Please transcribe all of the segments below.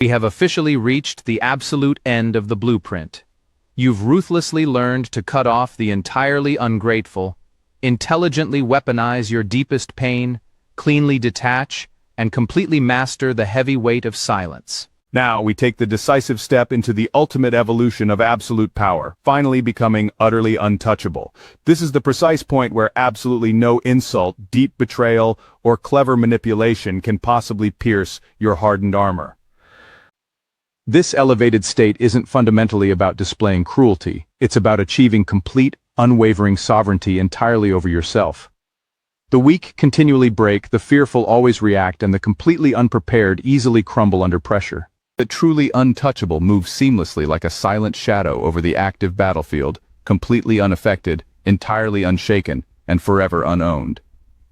We have officially reached the absolute end of the blueprint. You've ruthlessly learned to cut off the entirely ungrateful, intelligently weaponize your deepest pain, cleanly detach, and completely master the heavy weight of silence. Now we take the decisive step into the ultimate evolution of absolute power, finally becoming utterly untouchable. This is the precise point where absolutely no insult, deep betrayal, or clever manipulation can possibly pierce your hardened armor. This elevated state isn't fundamentally about displaying cruelty, it's about achieving complete, unwavering sovereignty entirely over yourself. The weak continually break, the fearful always react, and the completely unprepared easily crumble under pressure. The truly untouchable moves seamlessly like a silent shadow over the active battlefield, completely unaffected, entirely unshaken, and forever unowned.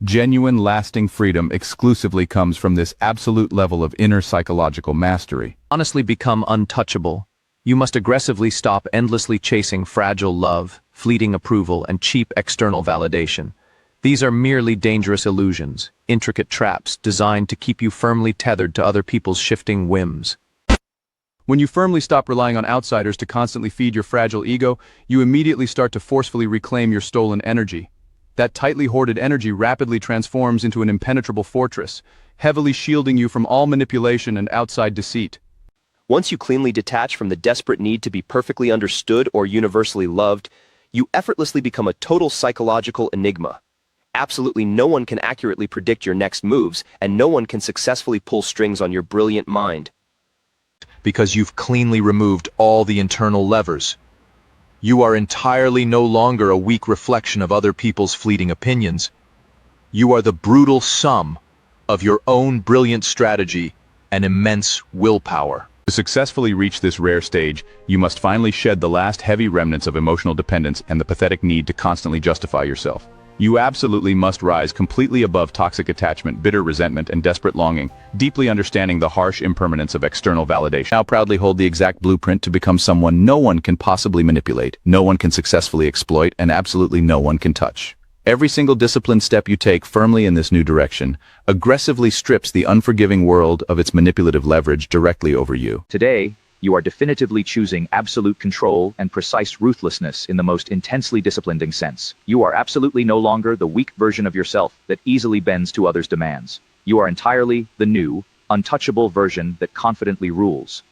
Genuine, lasting freedom exclusively comes from this absolute level of inner psychological mastery. Honestly become untouchable. You must aggressively stop endlessly chasing fragile love, fleeting approval, and cheap external validation. These are merely dangerous illusions, intricate traps designed to keep you firmly tethered to other people's shifting whims. When you firmly stop relying on outsiders to constantly feed your fragile ego, you immediately start to forcefully reclaim your stolen energy. That tightly hoarded energy rapidly transforms into an impenetrable fortress, heavily shielding you from all manipulation and outside deceit. Once you cleanly detach from the desperate need to be perfectly understood or universally loved, you effortlessly become a total psychological enigma. Absolutely no one can accurately predict your next moves, and no one can successfully pull strings on your brilliant mind. Because you've cleanly removed all the internal levers. You are entirely no longer a weak reflection of other people's fleeting opinions. You are the brutal sum of your own brilliant strategy and immense willpower. To successfully reach this rare stage, you must finally shed the last heavy remnants of emotional dependence and the pathetic need to constantly justify yourself. You absolutely must rise completely above toxic attachment, bitter resentment, and desperate longing, deeply understanding the harsh impermanence of external validation. Now proudly hold the exact blueprint to become someone no one can possibly manipulate, no one can successfully exploit, and absolutely no one can touch. Every single disciplined step you take firmly in this new direction aggressively strips the unforgiving world of its manipulative leverage directly over you. Today, you are definitively choosing absolute control and precise ruthlessness in the most intensely disciplining sense. You are absolutely no longer the weak version of yourself that easily bends to others' demands. You are entirely the new, untouchable version that confidently rules.